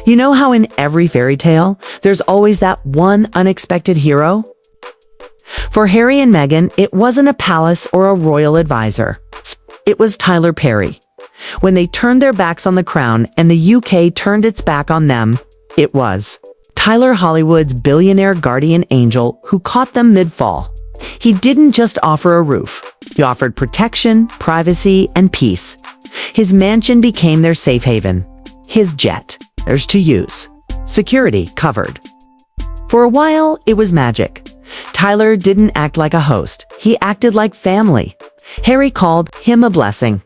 You know how in every fairy tale, there's always that one unexpected hero? For Harry and Meghan, it wasn't a palace or a royal advisor. It was Tyler Perry. When they turned their backs on the crown and the UK turned its back on them, it was Tyler, Hollywood's billionaire guardian angel, who caught them mid-fall. He didn't just offer a roof. He offered protection, privacy, and peace. His mansion became their safe haven. His jet, theirs to use. Security covered. For a while, it was magic. Tyler didn't act like a host. He acted like family. Harry called him a blessing.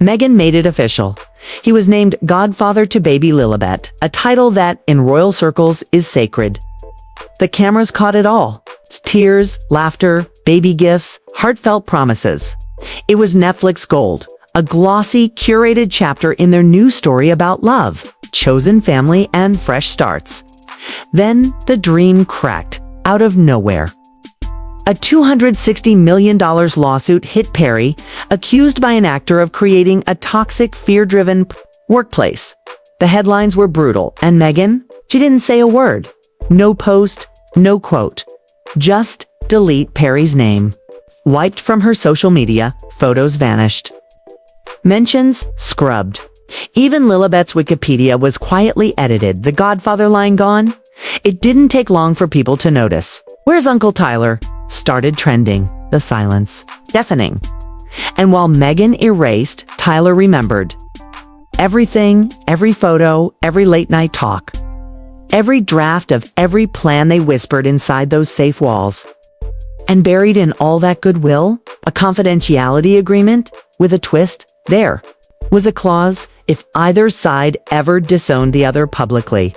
Meghan made it official. He was named godfather to baby Lilibet, a title that, in royal circles, is sacred. The cameras caught it all. Tears, laughter, baby gifts, heartfelt promises. It was Netflix gold, a glossy, curated chapter in their new story about love, chosen family, and fresh starts. Then the dream cracked, out of nowhere. A $260 million lawsuit hit Perry, accused by an actor of creating a toxic, fear-driven workplace. The headlines were brutal, and Meghan, she didn't say a word. No post, no quote. Just delete Perry's name. Wiped from her social media, photos vanished. Mentions scrubbed. Even Lilibet's Wikipedia was quietly edited, the Godfather line gone. It didn't take long for people to notice. "Where's Uncle Tyler?" started trending, the silence deafening. And while Meghan erased, Tyler remembered. Everything, every photo, every late-night talk. Every draft of every plan they whispered inside those safe walls. And buried in all that goodwill, a confidentiality agreement with a twist, there was a clause: if either side ever disowned the other publicly,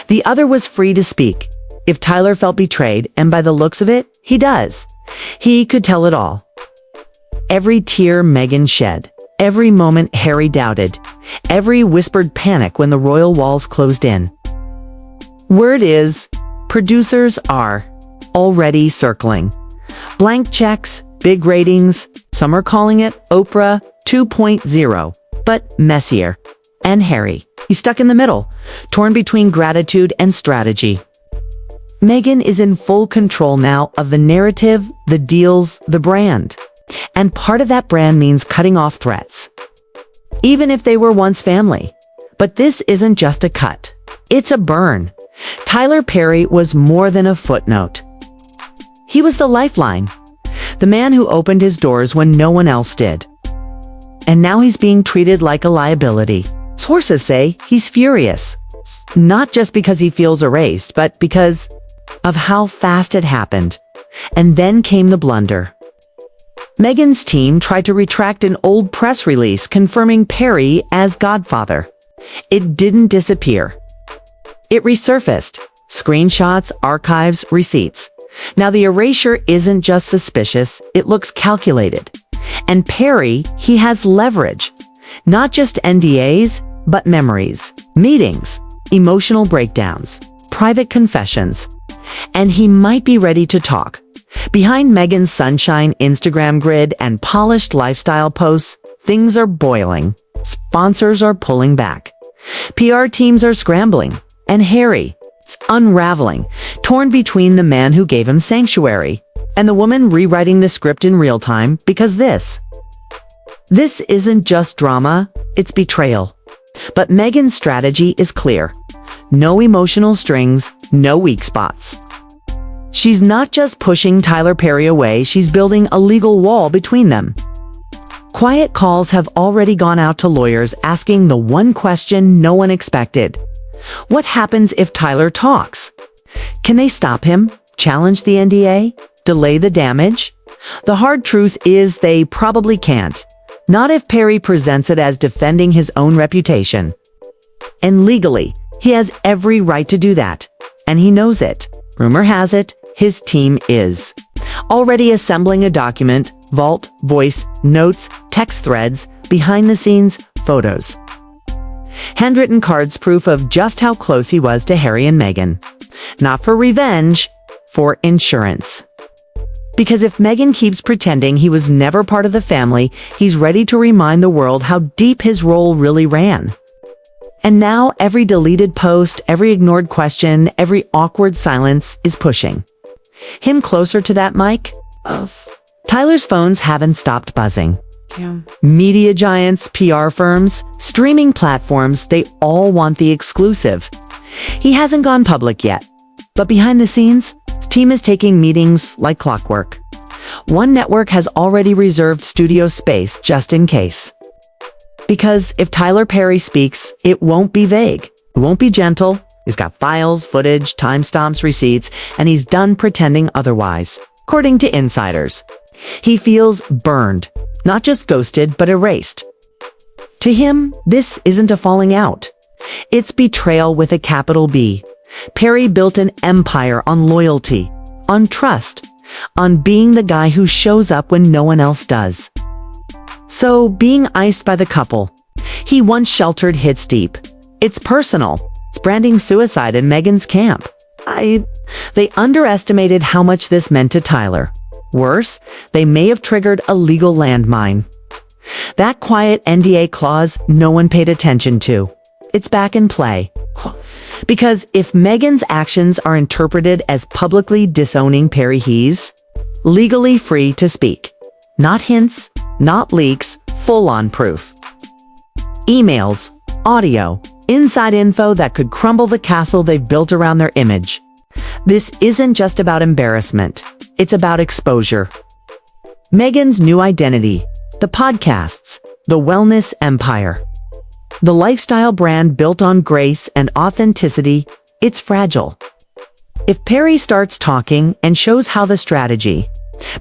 the other was free to speak. If Tyler felt betrayed, and by the looks of it, he does, he could tell it all. Every tear Meghan shed, every moment Harry doubted, every whispered panic when the royal walls closed in. Word is, producers are already circling. Blank checks, big ratings, some are calling it Oprah 2.0, but messier. And Harry, he's stuck in the middle, torn between gratitude and strategy. Meghan is in full control now of the narrative, the deals, the brand. And part of that brand means cutting off threats, even if they were once family. But this isn't just a cut. It's a burn. Tyler Perry was more than a footnote. He was the lifeline, the man who opened his doors when no one else did. And now he's being treated like a liability. Sources say he's furious, not just because he feels erased, but because of how fast it happened. And then came the blunder. Meghan's team tried to retract an old press release confirming Perry as godfather. It didn't disappear. It resurfaced. Screenshots, archives, receipts. Now the erasure isn't just suspicious, it looks calculated. And Perry, he has leverage. Not just NDAs, but memories, meetings, emotional breakdowns, private confessions. And he might be ready to talk. Behind Meghan's sunshine Instagram grid and polished lifestyle posts, things are boiling. Sponsors are pulling back. PR teams are scrambling. And Harry, it's unraveling, torn between the man who gave him sanctuary and the woman rewriting the script in real time, because this isn't just drama, it's betrayal. But Meghan's strategy is clear. No emotional strings, no weak spots. She's not just pushing Tyler Perry away, she's building a legal wall between them. Quiet calls have already gone out to lawyers asking the one question no one expected. What happens if Tyler talks? Can they stop him, challenge the NDA, delay the damage? The hard truth is they probably can't. Not if Perry presents it as defending his own reputation. And legally, he has every right to do that. And he knows it. Rumor has it, his team is already assembling a document, vault, voice, notes, text threads, behind-the-scenes photos. Handwritten cards, proof of just how close he was to Harry and Meghan. Not for revenge, for insurance. Because if Meghan keeps pretending he was never part of the family, he's ready to remind the world how deep his role really ran. And now every deleted post, every ignored question, every awkward silence is pushing him closer to that mic. Tyler's phones haven't stopped buzzing. Yeah. Media giants, PR firms, streaming platforms, they all want the exclusive. He hasn't gone public yet, but behind the scenes, his team is taking meetings like clockwork. One network has already reserved studio space just in case. Because if Tyler Perry speaks, it won't be vague. It won't be gentle. He's got files, footage, timestamps, receipts, and he's done pretending otherwise, according to insiders. He feels burned, not just ghosted, but erased. To him, this isn't a falling out. It's betrayal with a capital B. Perry built an empire on loyalty, on trust, on being the guy who shows up when no one else does. So, being iced by the couple he once sheltered hits deep. It's personal. It's branding suicide in Meghan's camp. They underestimated how much this meant to Tyler. Worse, they may have triggered a legal landmine. That quiet NDA clause no one paid attention to. It's back in play. Because if Meghan's actions are interpreted as publicly disowning Perry, he's legally free to speak. Not hints, not leaks, full-on proof. Emails, audio, inside info that could crumble the castle they've built around their image. This isn't just about embarrassment. It's about exposure. Meghan's new identity, the podcasts, the wellness empire. The lifestyle brand built on grace and authenticity, it's fragile. If Perry starts talking and shows how the strategy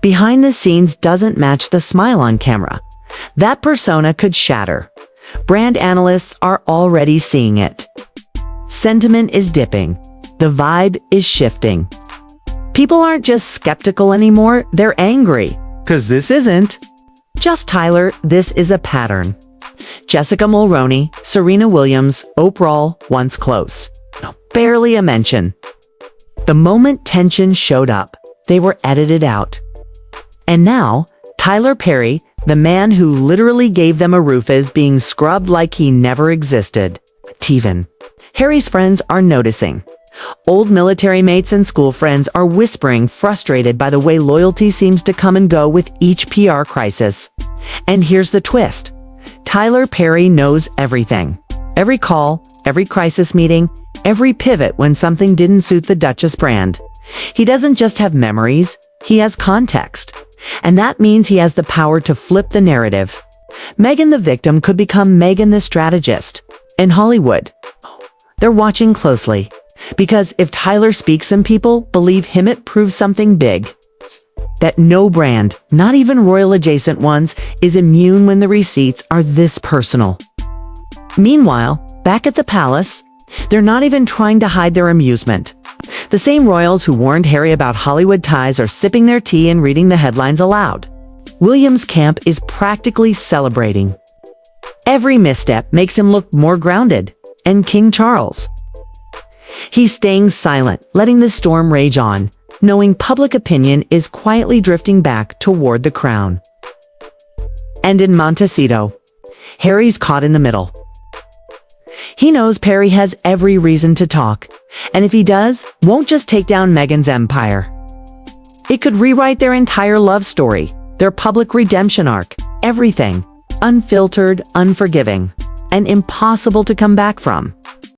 behind the scenes doesn't match the smile on camera, that persona could shatter. Brand analysts are already seeing it. Sentiment is dipping. The vibe is shifting. People aren't just skeptical anymore, they're angry. 'Cause this isn't just Tyler, this is a pattern. Jessica Mulroney, Serena Williams, Oprah, once close. Barely a mention. The moment tension showed up, they were edited out. And now, Tyler Perry, the man who literally gave them a roof, is being scrubbed like he never existed. Teven. Harry's friends are noticing. Old military mates and school friends are whispering, frustrated by the way loyalty seems to come and go with each PR crisis. And here's the twist. Tyler Perry knows everything. Every call, every crisis meeting, every pivot when something didn't suit the Duchess brand. He doesn't just have memories, he has context. And that means he has the power to flip the narrative. Meghan the victim could become Meghan the strategist. In Hollywood, they're watching closely. Because if Tyler speaks and people believe him, it proves something big. That no brand, not even royal adjacent ones, is immune when the receipts are this personal. Meanwhile, back at the palace, they're not even trying to hide their amusement. The same royals who warned Harry about Hollywood ties are sipping their tea and reading the headlines aloud. William's camp is practically celebrating. Every misstep makes him look more grounded. And King Charles? He's staying silent, letting the storm rage on, knowing public opinion is quietly drifting back toward the crown. And in Montecito, Harry's caught in the middle. He knows Perry has every reason to talk, and if he does, won't just take down Meghan's empire. It could rewrite their entire love story, their public redemption arc, everything. Unfiltered, unforgiving, and impossible to come back from.